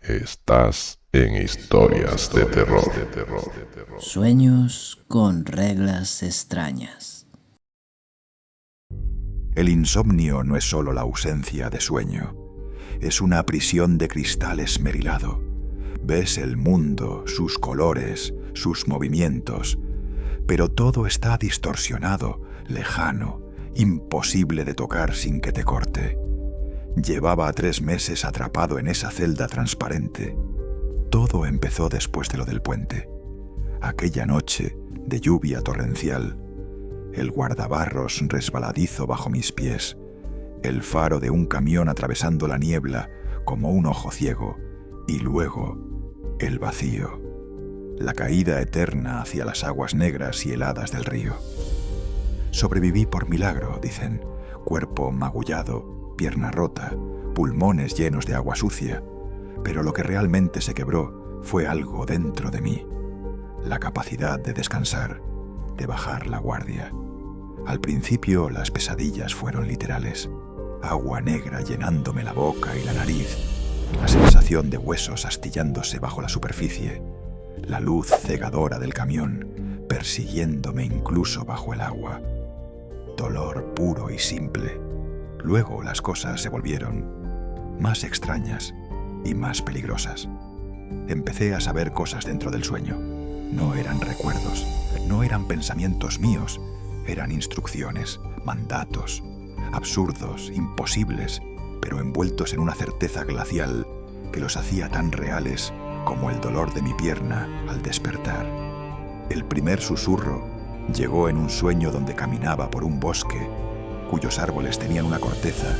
Estás en historias de terror. Sueños con reglas extrañas. El insomnio no es solo la ausencia de sueño, es una prisión de cristal esmerilado. Ves el mundo, sus colores, sus movimientos, pero todo está distorsionado, lejano, imposible de tocar sin que te corte. Llevaba 3 meses atrapado en esa celda transparente. Todo empezó después de lo del puente. Aquella noche de lluvia torrencial, el guardabarros resbaladizo bajo mis pies, el faro de un camión atravesando la niebla como un ojo ciego, y luego el vacío, la caída eterna hacia las aguas negras y heladas del río. Sobreviví por milagro, dicen, cuerpo magullado, pierna rota, pulmones llenos de agua sucia, pero lo que realmente se quebró fue algo dentro de mí, la capacidad de descansar, de bajar la guardia. Al principio las pesadillas fueron literales, agua negra llenándome la boca y la nariz, la sensación de huesos astillándose bajo la superficie, la luz cegadora del camión persiguiéndome incluso bajo el agua. Dolor puro y simple. Luego las cosas se volvieron más extrañas y más peligrosas. Empecé a saber cosas dentro del sueño. No eran recuerdos, no eran pensamientos míos, eran instrucciones, mandatos, absurdos, imposibles, pero envueltos en una certeza glacial que los hacía tan reales como el dolor de mi pierna al despertar. El primer susurro llegó en un sueño donde caminaba por un bosque cuyos árboles tenían una corteza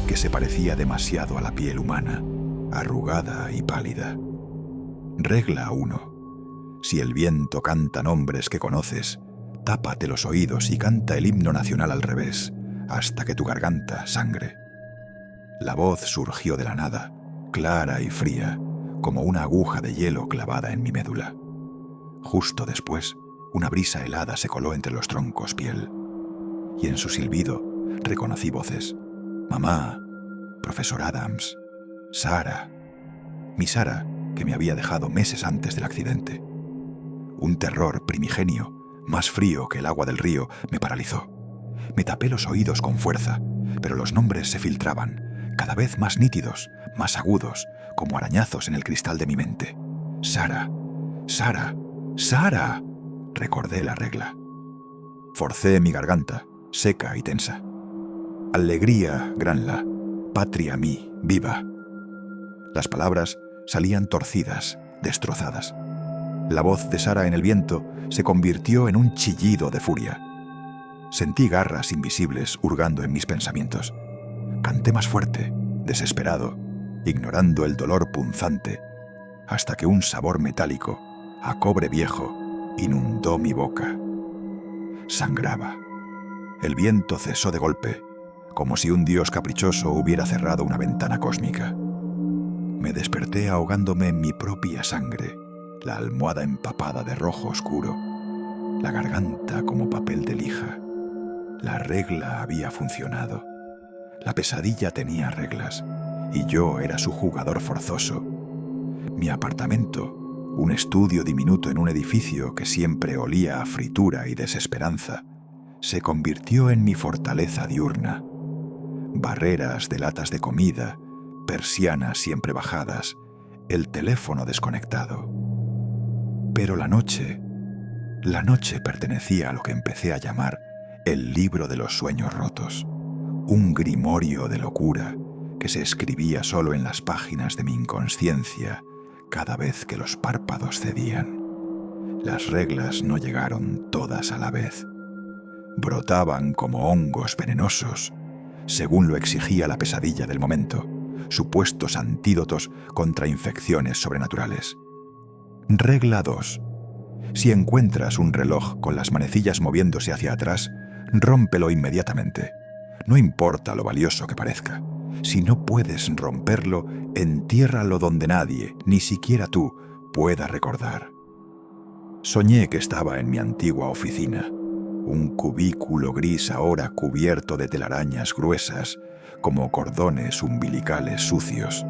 que se parecía demasiado a la piel humana, arrugada y pálida. Regla 1. Si el viento canta nombres que conoces, tápate los oídos y canta el himno nacional al revés, hasta que tu garganta sangre. La voz surgió de la nada, clara y fría, como una aguja de hielo clavada en mi médula. Justo después, una brisa helada se coló entre los troncos piel, y en su silbido reconocí voces. Mamá, profesor Adams, Sara, mi Sara, que me había dejado meses antes del accidente. Un terror primigenio, más frío que el agua del río, me paralizó. Me tapé los oídos con fuerza, pero los nombres se filtraban, cada vez más nítidos, más agudos, como arañazos en el cristal de mi mente. Sara, Sara, Sara. Recordé la regla. Forcé mi garganta, seca y tensa. Alegría, granla, patria mí, viva. Las palabras salían torcidas, destrozadas. La voz de Sara en el viento se convirtió en un chillido de furia. Sentí garras invisibles hurgando en mis pensamientos. Canté más fuerte, desesperado, ignorando el dolor punzante, hasta que un sabor metálico, a cobre viejo, inundó mi boca. Sangraba. El viento cesó de golpe, como si un dios caprichoso hubiera cerrado una ventana cósmica. Me desperté ahogándome en mi propia sangre, la almohada empapada de rojo oscuro, la garganta como papel de lija. La regla había funcionado. La pesadilla tenía reglas, y yo era su jugador forzoso. Mi apartamento, un estudio diminuto en un edificio que siempre olía a fritura y desesperanza, se convirtió en mi fortaleza diurna. Barreras de latas de comida, persianas siempre bajadas, el teléfono desconectado. Pero la noche pertenecía a lo que empecé a llamar el libro de los sueños rotos, un grimorio de locura que se escribía solo en las páginas de mi inconsciencia cada vez que los párpados cedían. Las reglas no llegaron todas a la vez. Brotaban como hongos venenosos, según lo exigía la pesadilla del momento, supuestos antídotos contra infecciones sobrenaturales. Regla 2. Si encuentras un reloj con las manecillas moviéndose hacia atrás, rómpelo inmediatamente. No importa lo valioso que parezca. Si no puedes romperlo, entiérralo donde nadie, ni siquiera tú, pueda recordar. Soñé que estaba en mi antigua oficina, un cubículo gris ahora cubierto de telarañas gruesas, como cordones umbilicales sucios.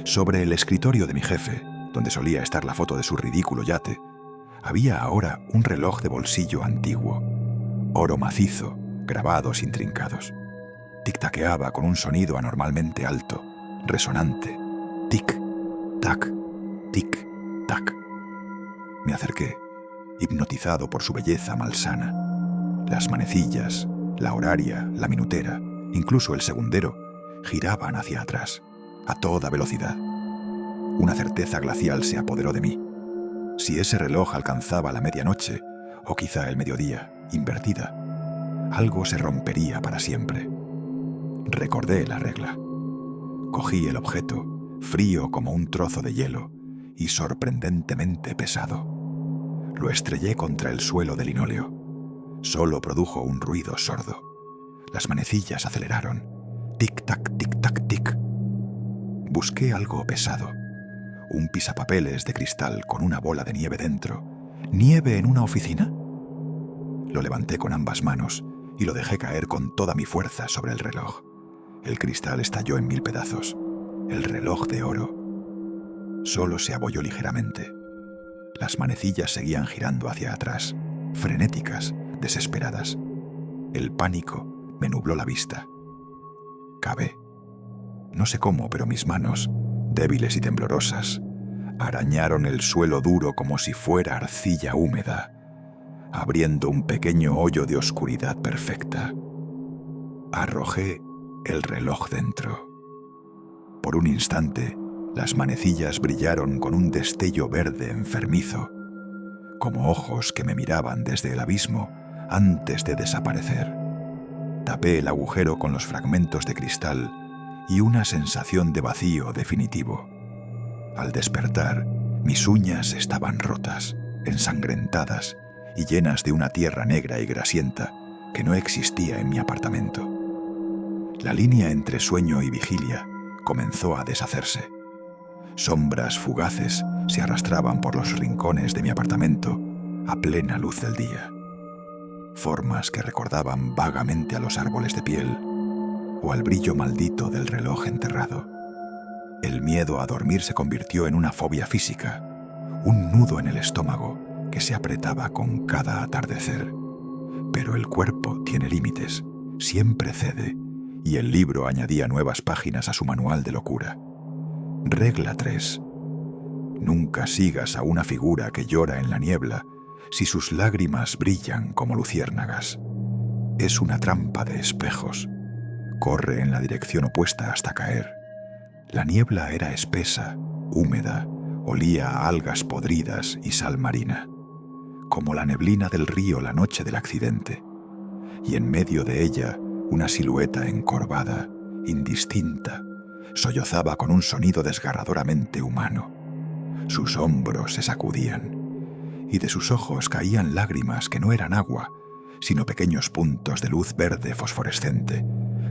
Sobre el escritorio de mi jefe, donde solía estar la foto de su ridículo yate, había ahora un reloj de bolsillo antiguo, oro macizo, grabados intrincados. Tic-taqueaba con un sonido anormalmente alto, resonante. Tic-tac, tic-tac. Me acerqué, hipnotizado por su belleza malsana. Las manecillas, la horaria, la minutera, incluso el segundero, giraban hacia atrás, a toda velocidad. Una certeza glacial se apoderó de mí. Si ese reloj alcanzaba la medianoche, o quizá el mediodía, invertida, algo se rompería para siempre. Recordé la regla. Cogí el objeto, frío como un trozo de hielo y sorprendentemente pesado. Lo estrellé contra el suelo de linóleo. Solo produjo un ruido sordo. Las manecillas aceleraron. Tic-tac, tic-tac, tic. Busqué algo pesado. Un pisapapeles de cristal con una bola de nieve dentro. ¿Nieve en una oficina? Lo levanté con ambas manos y lo dejé caer con toda mi fuerza sobre el reloj. El cristal estalló en 1000 pedazos. El reloj de oro solo se abolló ligeramente. Las manecillas seguían girando hacia atrás, frenéticas, desesperadas. El pánico me nubló la vista. Cabé. No sé cómo, pero mis manos, débiles y temblorosas, arañaron el suelo duro como si fuera arcilla húmeda, abriendo un pequeño hoyo de oscuridad perfecta. Arrojé el reloj dentro. Por un instante, las manecillas brillaron con un destello verde enfermizo, como ojos que me miraban desde el abismo antes de desaparecer. Tapé el agujero con los fragmentos de cristal y una sensación de vacío definitivo. Al despertar, mis uñas estaban rotas, ensangrentadas y llenas de una tierra negra y grasienta que no existía en mi apartamento. La línea entre sueño y vigilia comenzó a deshacerse. Sombras fugaces se arrastraban por los rincones de mi apartamento a plena luz del día. Formas que recordaban vagamente a los árboles de piel o al brillo maldito del reloj enterrado. El miedo a dormir se convirtió en una fobia física, un nudo en el estómago que se apretaba con cada atardecer. Pero el cuerpo tiene límites, siempre cede, y el libro añadía nuevas páginas a su manual de locura. Regla 3. Nunca sigas a una figura que llora en la niebla si sus lágrimas brillan como luciérnagas. Es una trampa de espejos. Corre en la dirección opuesta hasta caer. La niebla era espesa, húmeda, olía a algas podridas y sal marina, como la neblina del río la noche del accidente, y en medio de ella una silueta encorvada, indistinta, sollozaba con un sonido desgarradoramente humano. Sus hombros se sacudían, y de sus ojos caían lágrimas que no eran agua, sino pequeños puntos de luz verde fosforescente,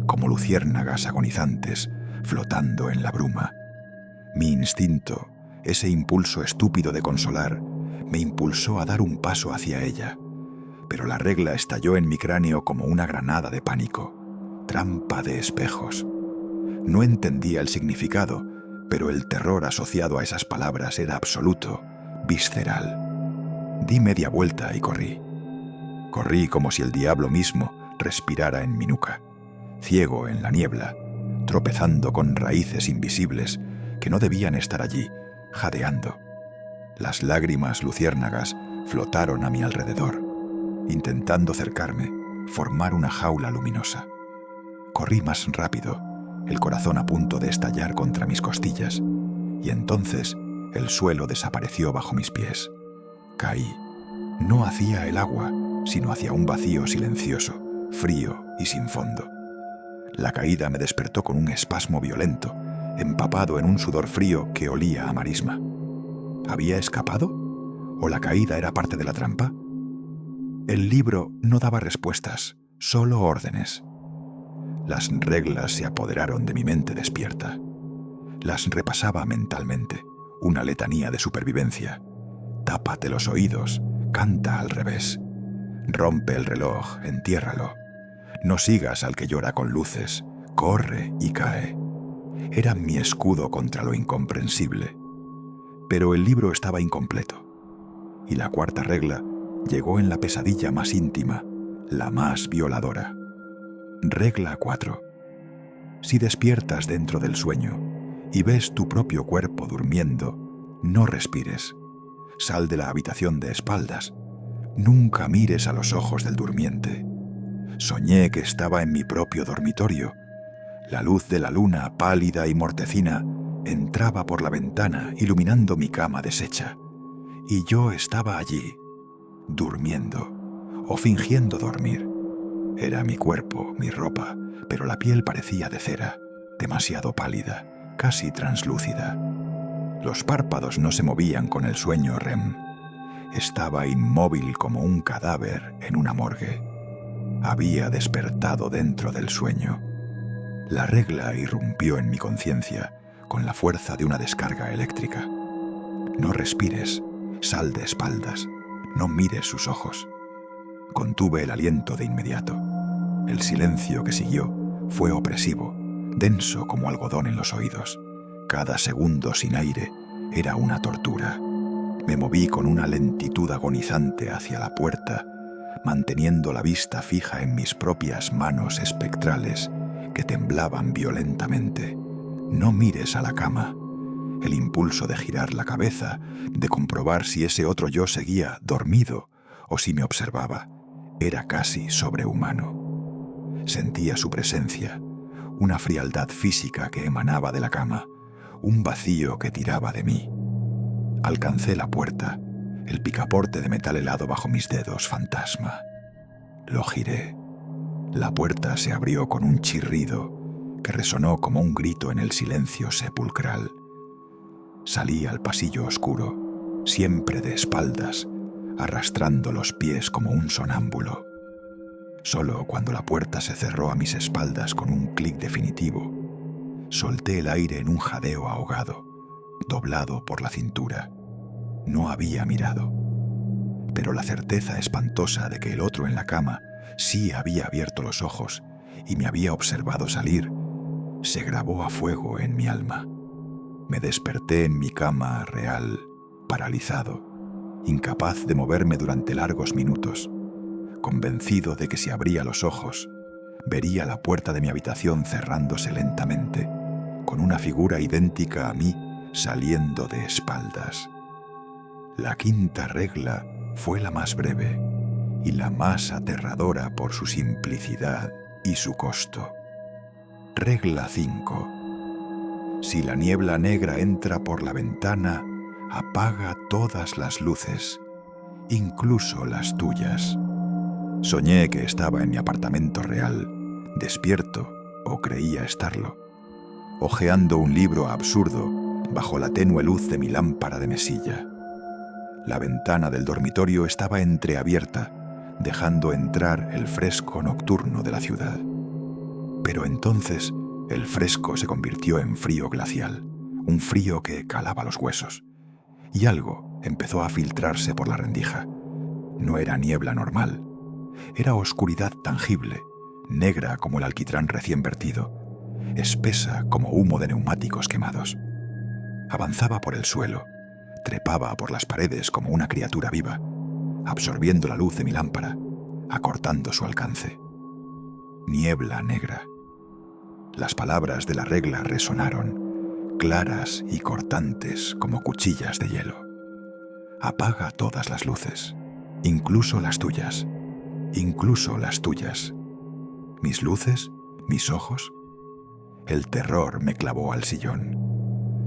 como luciérnagas agonizantes flotando en la bruma. Mi instinto, ese impulso estúpido de consolar, me impulsó a dar un paso hacia ella, pero la regla estalló en mi cráneo como una granada de pánico. Trampa de espejos. No entendía el significado, pero el terror asociado a esas palabras era absoluto, visceral. Di media vuelta y corrí. Corrí como si el diablo mismo respirara en mi nuca, ciego en la niebla, tropezando con raíces invisibles que no debían estar allí, jadeando. Las lágrimas luciérnagas flotaron a mi alrededor, intentando cercarme, formar una jaula luminosa. Corrí más rápido, el corazón a punto de estallar contra mis costillas, y entonces el suelo desapareció bajo mis pies. Caí, no hacia el agua, sino hacia un vacío silencioso, frío y sin fondo. La caída me despertó con un espasmo violento, empapado en un sudor frío que olía a marisma. ¿Había escapado? ¿O la caída era parte de la trampa? El libro no daba respuestas, solo órdenes. Las reglas se apoderaron de mi mente despierta. Las repasaba mentalmente, una letanía de supervivencia. Tápate los oídos, canta al revés. Rompe el reloj, entiérralo. No sigas al que llora con luces, corre y cae. Eran mi escudo contra lo incomprensible. Pero el libro estaba incompleto. Y la cuarta regla llegó en la pesadilla más íntima, la más violadora. Regla 4. Si despiertas dentro del sueño y ves tu propio cuerpo durmiendo, no respires. Sal de la habitación de espaldas. Nunca mires a los ojos del durmiente. Soñé que estaba en mi propio dormitorio. La luz de la luna, pálida y mortecina, entraba por la ventana iluminando mi cama deshecha. Y yo estaba allí, durmiendo o fingiendo dormir. Era mi cuerpo, mi ropa, pero la piel parecía de cera, demasiado pálida, casi translúcida. Los párpados no se movían con el sueño REM. Estaba inmóvil como un cadáver en una morgue. Había despertado dentro del sueño. La regla irrumpió en mi conciencia con la fuerza de una descarga eléctrica. No respires, sal de espaldas, no mires sus ojos. Contuve el aliento de inmediato. El silencio que siguió fue opresivo, denso como algodón en los oídos. Cada segundo sin aire era una tortura. Me moví con una lentitud agonizante hacia la puerta, manteniendo la vista fija en mis propias manos espectrales que temblaban violentamente. No mires a la cama. El impulso de girar la cabeza, de comprobar si ese otro yo seguía dormido o si me observaba, era casi sobrehumano. Sentía su presencia, una frialdad física que emanaba de la cama, un vacío que tiraba de mí. Alcancé la puerta, el picaporte de metal helado bajo mis dedos, fantasma. Lo giré. La puerta se abrió con un chirrido que resonó como un grito en el silencio sepulcral. Salí al pasillo oscuro, siempre de espaldas, arrastrando los pies como un sonámbulo. Solo cuando la puerta se cerró a mis espaldas con un clic definitivo, solté el aire en un jadeo ahogado, doblado por la cintura. No había mirado, pero la certeza espantosa de que el otro en la cama sí había abierto los ojos y me había observado salir, se grabó a fuego en mi alma. Me desperté en mi cama real, paralizado, incapaz de moverme durante largos minutos, convencido de que si abría los ojos, vería la puerta de mi habitación cerrándose lentamente, con una figura idéntica a mí saliendo de espaldas. La quinta regla fue la más breve y la más aterradora por su simplicidad y su costo. Regla 5. Si la niebla negra entra por la ventana, apaga todas las luces, incluso las tuyas. Soñé que estaba en mi apartamento real, despierto, o creía estarlo, hojeando un libro absurdo bajo la tenue luz de mi lámpara de mesilla. La ventana del dormitorio estaba entreabierta, dejando entrar el fresco nocturno de la ciudad. Pero entonces el fresco se convirtió en frío glacial, un frío que calaba los huesos, y algo empezó a filtrarse por la rendija. No era niebla normal, era oscuridad tangible, negra como el alquitrán recién vertido, espesa como humo de neumáticos quemados. Avanzaba por el suelo, trepaba por las paredes como una criatura viva, absorbiendo la luz de mi lámpara, acortando su alcance. Niebla negra. Las palabras de la regla resonaron, claras y cortantes como cuchillas de hielo. Apaga todas las luces, incluso las tuyas, incluso las tuyas. ¿Mis luces? ¿Mis ojos? El terror me clavó al sillón.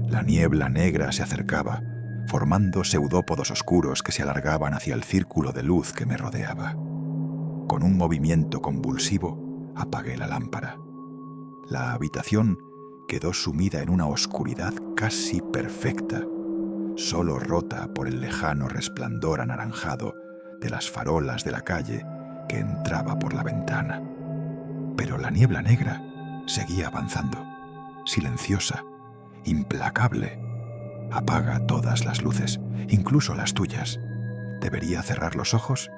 La niebla negra se acercaba, formando pseudópodos oscuros que se alargaban hacia el círculo de luz que me rodeaba. Con un movimiento convulsivo, apagué la lámpara. La habitación quedó sumida en una oscuridad casi perfecta, solo rota por el lejano resplandor anaranjado de las farolas de la calle que entraba por la ventana. Pero la niebla negra seguía avanzando, silenciosa, implacable. Apaga todas las luces, incluso las tuyas. ¿Debería cerrar los ojos?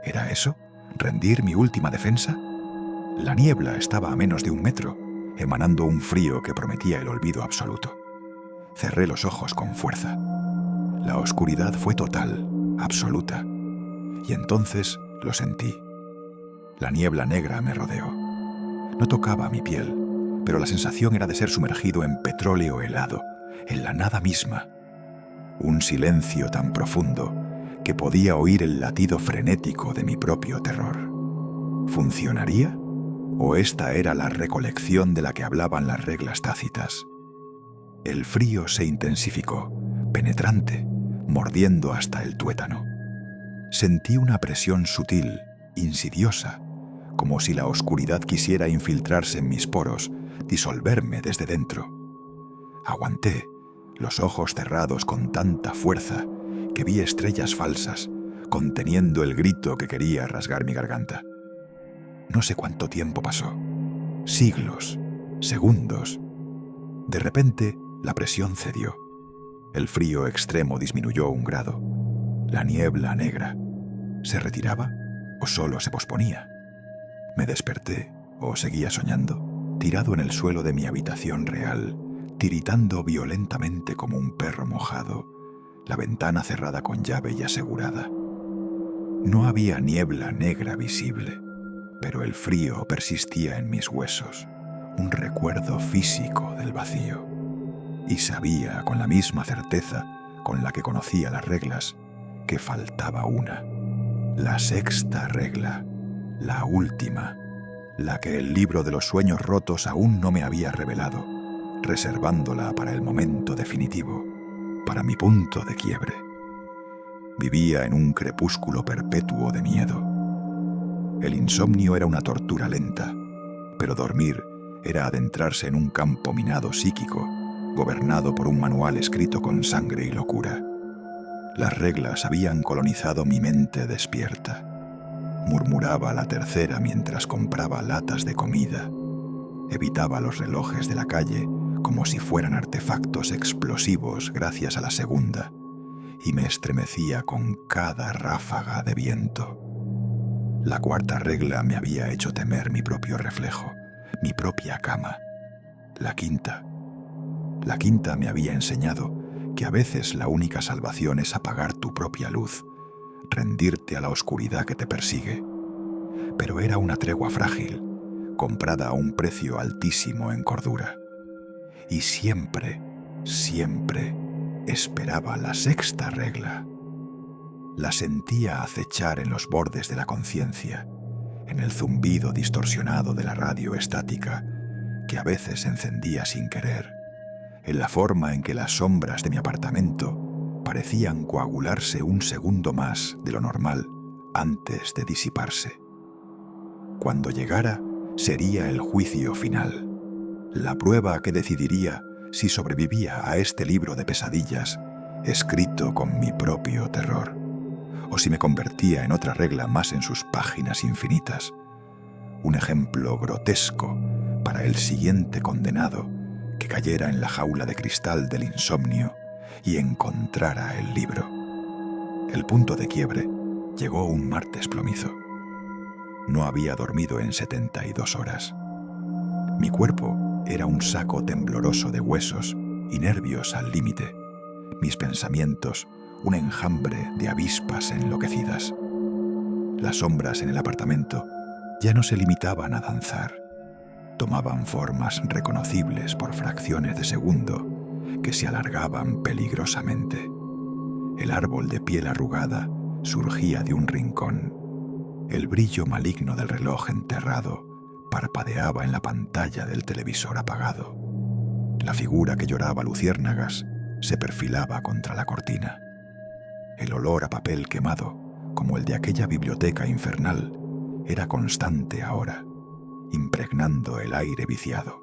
¿Era eso? ¿Rendir mi última defensa? La niebla estaba a menos de 1 metro. emanando un frío que prometía el olvido absoluto. Cerré los ojos con fuerza. La oscuridad fue total, absoluta. Y entonces lo sentí. La niebla negra me rodeó. No tocaba mi piel, pero la sensación era de ser sumergido en petróleo helado, en la nada misma. Un silencio tan profundo que podía oír el latido frenético de mi propio terror. ¿Funcionaría? ¿O esta era la recolección de la que hablaban las reglas tácitas? El frío se intensificó, penetrante, mordiendo hasta el tuétano. Sentí una presión sutil, insidiosa, como si la oscuridad quisiera infiltrarse en mis poros, disolverme desde dentro. Aguanté, los ojos cerrados con tanta fuerza que vi estrellas falsas, conteniendo el grito que quería rasgar mi garganta. No sé cuánto tiempo pasó. Siglos, segundos. De repente, la presión cedió. El frío extremo disminuyó 1 grado. La niebla negra, ¿se retiraba o solo se posponía? Me desperté, o seguía soñando, tirado en el suelo de mi habitación real, tiritando violentamente como un perro mojado, la ventana cerrada con llave y asegurada. No había niebla negra visible, pero el frío persistía en mis huesos, un recuerdo físico del vacío. Y sabía con la misma certeza con la que conocía las reglas que faltaba una, la 6ª regla, la última, la que el libro de los sueños rotos aún no me había revelado, reservándola para el momento definitivo, para mi punto de quiebre. Vivía en un crepúsculo perpetuo de miedo. El insomnio era una tortura lenta, pero dormir era adentrarse en un campo minado psíquico, gobernado por un manual escrito con sangre y locura. Las reglas habían colonizado mi mente despierta. Murmuraba la 3ª mientras compraba latas de comida. Evitaba los relojes de la calle como si fueran artefactos explosivos gracias a la 2ª, y me estremecía con cada ráfaga de viento. La 4ª regla me había hecho temer mi propio reflejo, mi propia cama. La 5ª me había enseñado que a veces la única salvación es apagar tu propia luz, rendirte a la oscuridad que te persigue. Pero era una tregua frágil, comprada a un precio altísimo en cordura. Y siempre, siempre esperaba la 6ª regla. La sentía acechar en los bordes de la conciencia, en el zumbido distorsionado de la radio estática, que a veces encendía sin querer, en la forma en que las sombras de mi apartamento parecían coagularse 1 segundo más de lo normal antes de disiparse. Cuando llegara, sería el juicio final, la prueba que decidiría si sobrevivía a este libro de pesadillas, escrito con mi propio terror, o si me convertía en otra regla más en sus páginas infinitas, un ejemplo grotesco para el siguiente condenado que cayera en la jaula de cristal del insomnio y encontrara el libro. El punto de quiebre llegó un martes plomizo. No había dormido en 72 horas. Mi cuerpo era un saco tembloroso de huesos y nervios al límite. Mis pensamientos, un enjambre de avispas enloquecidas. Las sombras en el apartamento ya no se limitaban a danzar. Tomaban formas reconocibles por fracciones de segundo que se alargaban peligrosamente. El árbol de piel arrugada surgía de un rincón. El brillo maligno del reloj enterrado parpadeaba en la pantalla del televisor apagado. La figura que lloraba luciérnagas se perfilaba contra la cortina. El olor a papel quemado, como el de aquella biblioteca infernal, era constante ahora, impregnando el aire viciado.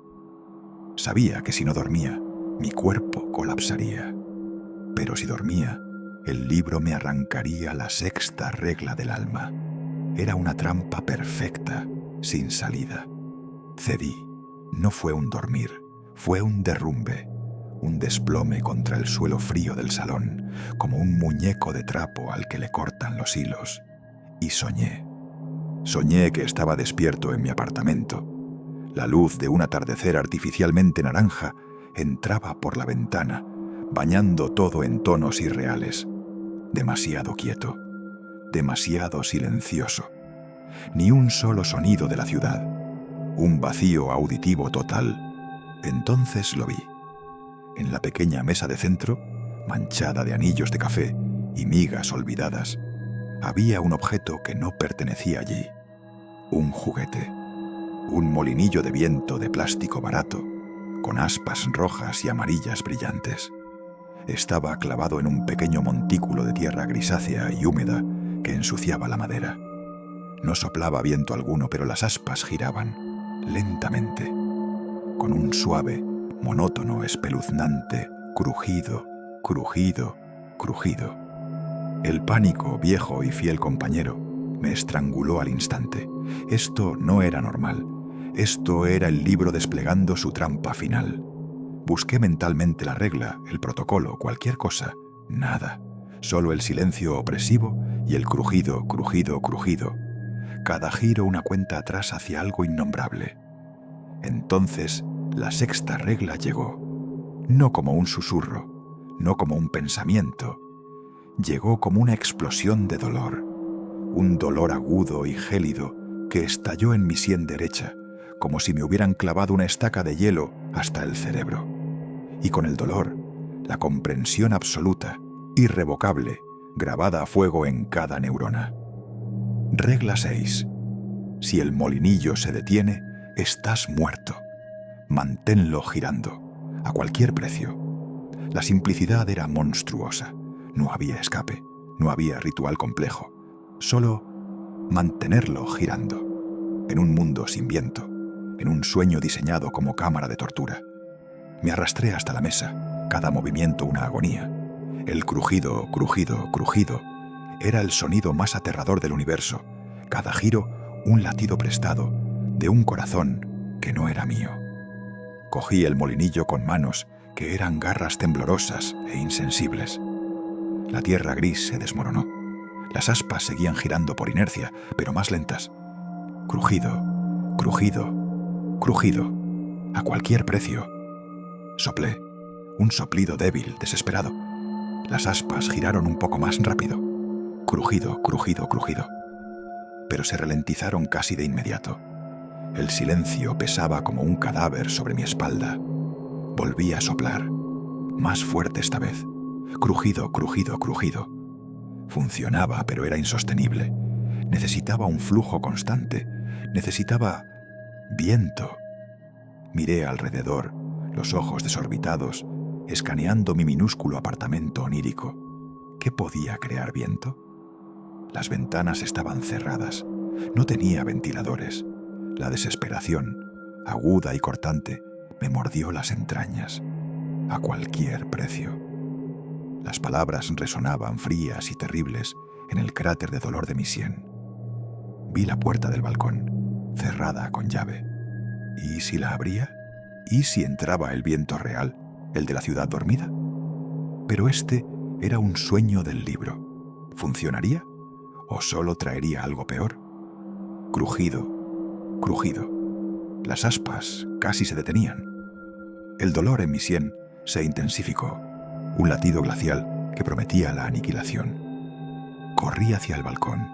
Sabía que si no dormía, mi cuerpo colapsaría. Pero si dormía, el libro me arrancaría la 6ª regla del alma. Era una trampa perfecta, sin salida. Cedí. No fue un dormir, fue un derrumbe, un desplome contra el suelo frío del salón, como un muñeco de trapo al que le cortan los hilos. Y soñé. Soñé que estaba despierto en mi apartamento. La luz de un atardecer artificialmente naranja entraba por la ventana, bañando todo en tonos irreales. Demasiado quieto, demasiado silencioso. Ni un solo sonido de la ciudad. Un vacío auditivo total. Entonces lo vi. En la pequeña mesa de centro, manchada de anillos de café y migas olvidadas, había un objeto que no pertenecía allí. Un juguete. Un molinillo de viento de plástico barato, con aspas rojas y amarillas brillantes. Estaba clavado en un pequeño montículo de tierra grisácea y húmeda que ensuciaba la madera. No soplaba viento alguno, pero las aspas giraban, lentamente, con un suave, monótono, espeluznante crujido, crujido, crujido. El pánico, viejo y fiel compañero, me estranguló al instante. Esto no era normal. Esto era el libro desplegando su trampa final. Busqué mentalmente la regla, el protocolo, cualquier cosa. Nada. Solo el silencio opresivo y el crujido, crujido, crujido. Cada giro una cuenta atrás hacia algo innombrable. Entonces, la sexta regla llegó. No como un susurro, no como un pensamiento. Llegó como una explosión de dolor. Un dolor agudo y gélido que estalló en mi sien derecha, como si me hubieran clavado una estaca de hielo hasta el cerebro. Y con el dolor, la comprensión absoluta, irrevocable, grabada a fuego en cada neurona. Regla 6. Si el molinillo se detiene, estás muerto. Manténlo girando, a cualquier precio. La simplicidad era monstruosa. No había escape, no había ritual complejo. Solo mantenerlo girando. En un mundo sin viento, en un sueño diseñado como cámara de tortura. Me arrastré hasta la mesa, cada movimiento una agonía. El crujido, crujido, crujido, era el sonido más aterrador del universo. Cada giro, un latido prestado, de un corazón que no era mío. Cogí el molinillo con manos que eran garras temblorosas e insensibles. La tierra gris se desmoronó. Las aspas seguían girando por inercia, pero más lentas. Crujido, crujido, crujido, a cualquier precio. Soplé, un soplido débil, desesperado. Las aspas giraron un poco más rápido. Crujido, crujido, crujido. Pero se ralentizaron casi de inmediato. El silencio pesaba como un cadáver sobre mi espalda. Volví a soplar, más fuerte esta vez. Crujido, crujido, crujido. Funcionaba, pero era insostenible. Necesitaba un flujo constante. Necesitaba viento. Miré alrededor, los ojos desorbitados, escaneando mi minúsculo apartamento onírico. ¿Qué podía crear viento? Las ventanas estaban cerradas. No tenía ventiladores. La desesperación, aguda y cortante, me mordió las entrañas. A cualquier precio. Las palabras resonaban frías y terribles en el cráter de dolor de mi sien. Vi la puerta del balcón, cerrada con llave. ¿Y si la abría? ¿Y si entraba el viento real, el de la ciudad dormida? Pero este era un sueño del libro. ¿Funcionaría? ¿O solo traería algo peor? Crujido, crujido. Las aspas casi se detenían. El dolor en mi sien se intensificó. Un latido glacial que prometía la aniquilación. Corrí hacia el balcón,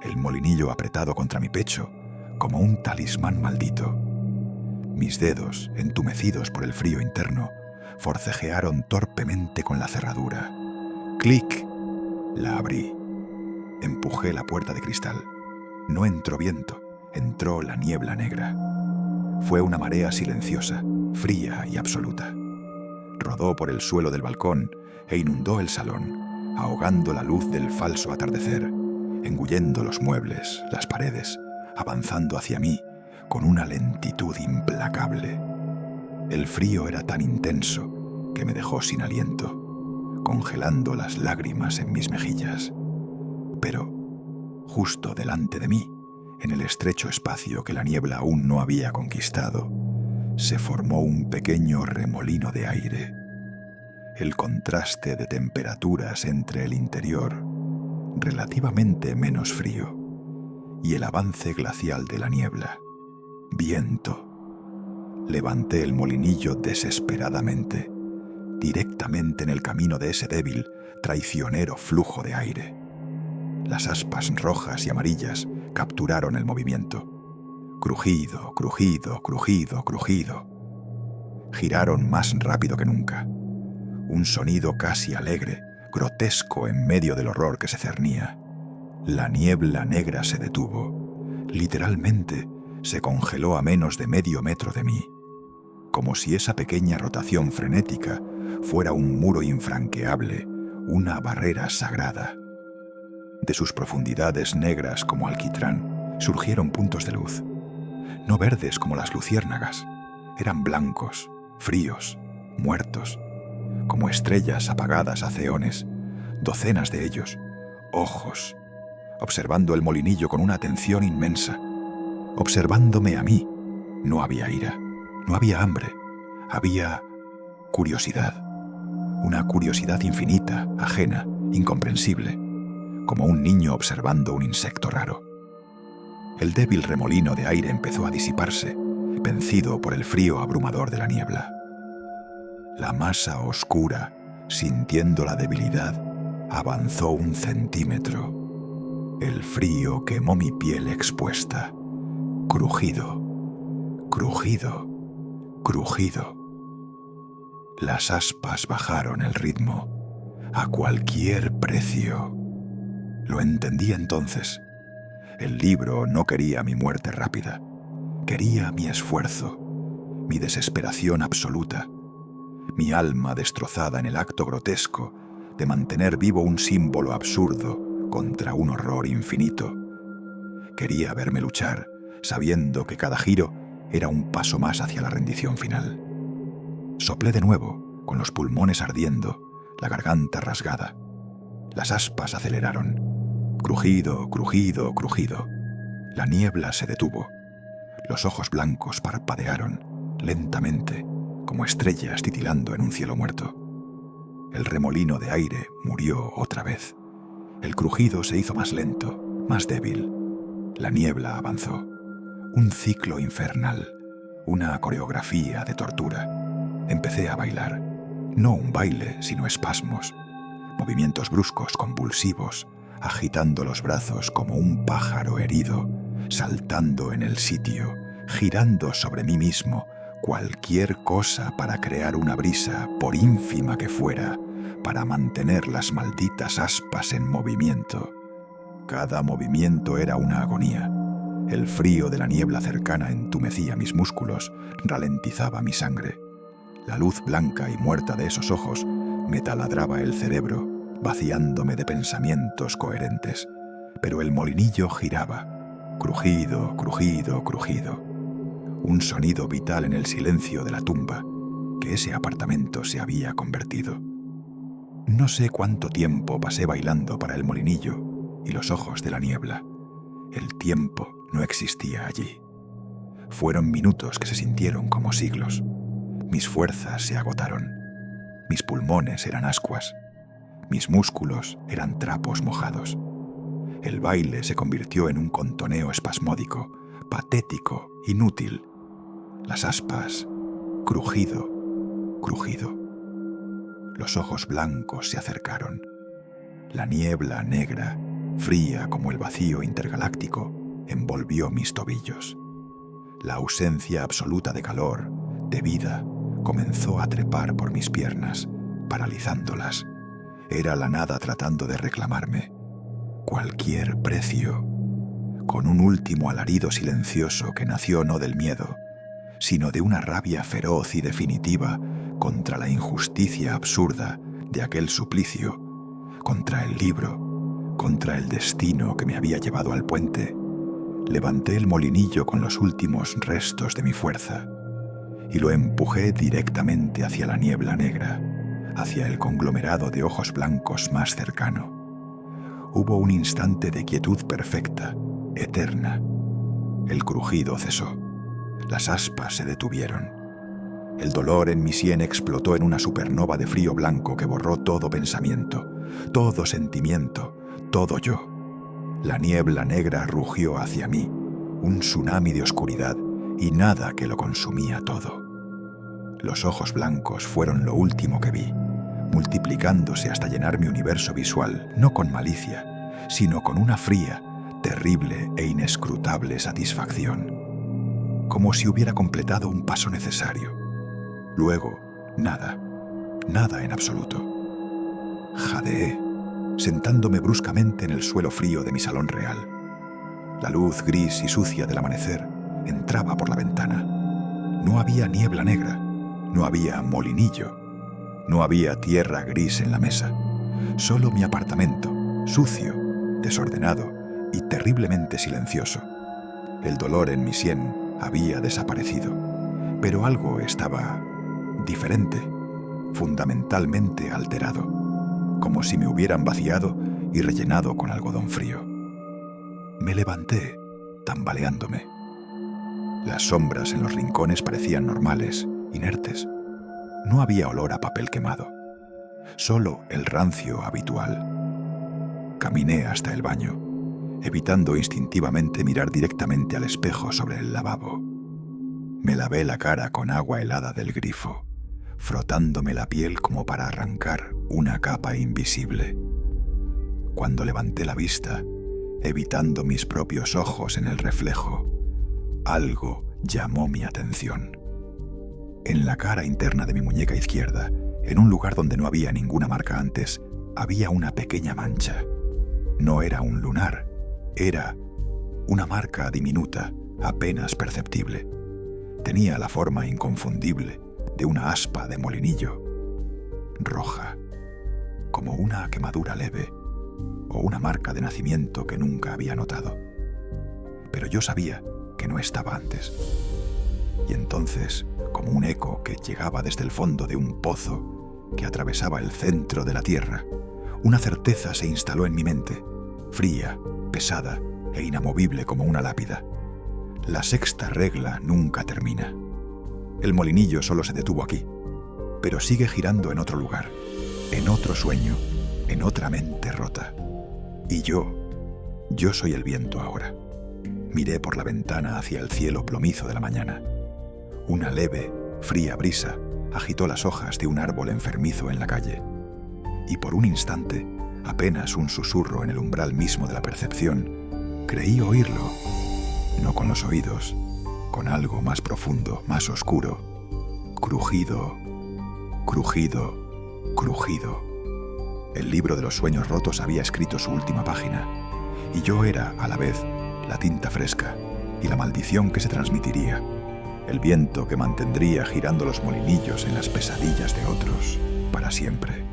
el molinillo apretado contra mi pecho, como un talismán maldito. Mis dedos, entumecidos por el frío interno, forcejearon torpemente con la cerradura. ¡Clic! La abrí. Empujé la puerta de cristal. No entró viento, entró la niebla negra. Fue una marea silenciosa, fría y absoluta. Rodó por el suelo del balcón e inundó el salón, ahogando la luz del falso atardecer, engullendo los muebles, las paredes, avanzando hacia mí con una lentitud implacable. El frío era tan intenso que me dejó sin aliento, congelando las lágrimas en mis mejillas. Pero, justo delante de mí, en el estrecho espacio que la niebla aún no había conquistado, se formó un pequeño remolino de aire. El contraste de temperaturas entre el interior, relativamente menos frío, y el avance glacial de la niebla. Viento, Levanté el molinillo desesperadamente, directamente en el camino de ese débil, traicionero flujo de aire. Las aspas rojas y amarillas capturaron el movimiento. Crujido, crujido, crujido, crujido. Giraron más rápido que nunca. Un sonido casi alegre, grotesco en medio del horror que se cernía. La niebla negra se detuvo. Literalmente, se congeló a menos de medio metro de mí, como si esa pequeña rotación frenética fuera un muro infranqueable, una barrera sagrada. De sus profundidades negras como alquitrán surgieron puntos de luz, no verdes como las luciérnagas, eran blancos, fríos, muertos, como estrellas apagadas hace eones, docenas de ellos, ojos, observando el molinillo con una atención inmensa, observándome a mí. No había ira, no había hambre, había curiosidad, una curiosidad infinita, ajena, incomprensible, como un niño observando un insecto raro. El débil remolino de aire empezó a disiparse, vencido por el frío abrumador de la niebla. La masa oscura, sintiendo la debilidad, avanzó 1 centímetro. El frío quemó mi piel expuesta. Crujido, crujido, crujido. Las aspas bajaron el ritmo, a cualquier precio. Lo entendí entonces. El libro no quería mi muerte rápida. Quería mi esfuerzo, mi desesperación absoluta, mi alma destrozada en el acto grotesco de mantener vivo un símbolo absurdo contra un horror infinito. Quería verme luchar, sabiendo que cada giro era un paso más hacia la rendición final. Soplé de nuevo, con los pulmones ardiendo, la garganta rasgada. Las aspas aceleraron. Crujido, crujido, crujido. La niebla se detuvo. Los ojos blancos parpadearon, lentamente, como estrellas titilando en un cielo muerto. El remolino de aire murió otra vez. El crujido se hizo más lento, más débil. La niebla avanzó. Un ciclo infernal, una coreografía de tortura. Empecé a bailar. No un baile, sino espasmos. Movimientos bruscos, convulsivos, agitando los brazos como un pájaro herido, saltando en el sitio, girando sobre mí mismo, cualquier cosa para crear una brisa, por ínfima que fuera, para mantener las malditas aspas en movimiento. Cada movimiento era una agonía. El frío de la niebla cercana entumecía mis músculos, ralentizaba mi sangre. La luz blanca y muerta de esos ojos me taladraba el cerebro, vaciándome de pensamientos coherentes. Pero el molinillo giraba. Crujido, crujido, crujido. Un sonido vital en el silencio de la tumba, que ese apartamento se había convertido. No sé cuánto tiempo pasé bailando para el molinillo y los ojos de la niebla. El tiempo no existía allí. Fueron minutos que se sintieron como siglos. Mis fuerzas se agotaron. Mis pulmones eran ascuas. Mis músculos eran trapos mojados. El baile se convirtió en un contoneo espasmódico, patético, inútil. Las aspas, crujido, crujido. Los ojos blancos se acercaron. La niebla negra, fría como el vacío intergaláctico, envolvió mis tobillos. La ausencia absoluta de calor, de vida, comenzó a trepar por mis piernas, paralizándolas. Era la nada tratando de reclamarme. Cualquier precio. Con un último alarido silencioso que nació no del miedo, sino de una rabia feroz y definitiva contra la injusticia absurda de aquel suplicio, contra el libro, contra el destino que me había llevado al puente. Levanté el molinillo con los últimos restos de mi fuerza y lo empujé directamente hacia la niebla negra, hacia el conglomerado de ojos blancos más cercano. Hubo un instante de quietud perfecta, eterna. El crujido cesó. Las aspas se detuvieron. El dolor en mi sien explotó en una supernova de frío blanco que borró todo pensamiento, todo sentimiento, todo yo. La niebla negra rugió hacia mí, un tsunami de oscuridad, y nada que lo consumía todo. Los ojos blancos fueron lo último que vi, multiplicándose hasta llenar mi universo visual, no con malicia, sino con una fría, terrible e inescrutable satisfacción, como si hubiera completado un paso necesario. Luego, nada en absoluto. Jadeé, sentándome bruscamente en el suelo frío de mi salón real. La luz gris y sucia del amanecer entraba por la ventana. No había niebla negra, no había molinillo, no había tierra gris en la mesa. Solo mi apartamento, sucio, desordenado y terriblemente silencioso. El dolor en mi sien había desaparecido, pero algo estaba diferente, fundamentalmente alterado, como si me hubieran vaciado y rellenado con algodón frío. Me levanté, tambaleándome. Las sombras en los rincones parecían normales, inertes. No había olor a papel quemado, solo el rancio habitual. Caminé hasta el baño, evitando instintivamente mirar directamente al espejo sobre el lavabo. Me lavé la cara con agua helada del grifo, frotándome la piel como para arrancar una capa invisible. Cuando levanté la vista, evitando mis propios ojos en el reflejo, algo llamó mi atención. En la cara interna de mi muñeca izquierda, en un lugar donde no había ninguna marca antes, había una pequeña mancha. No era un lunar, era una marca diminuta, apenas perceptible. Tenía la forma inconfundible de una aspa de molinillo, roja, como una quemadura leve o una marca de nacimiento que nunca había notado. Pero yo sabía que no estaba antes. Y entonces, como un eco que llegaba desde el fondo de un pozo que atravesaba el centro de la tierra, una certeza se instaló en mi mente, fría, pesada e inamovible como una lápida. La sexta regla nunca termina. El molinillo solo se detuvo aquí, pero sigue girando en otro lugar, en otro sueño, en otra mente rota. Y yo soy el viento ahora. Miré por la ventana hacia el cielo plomizo de la mañana. Una leve, fría brisa agitó las hojas de un árbol enfermizo en la calle. Y por un instante, apenas un susurro en el umbral mismo de la percepción, creí oírlo, no con los oídos, con algo más profundo, más oscuro. Crujido, crujido, crujido. El libro de los sueños rotos había escrito su última página, y yo era, a la vez, la tinta fresca y la maldición que se transmitiría, el viento que mantendría girando los molinillos en las pesadillas de otros para siempre.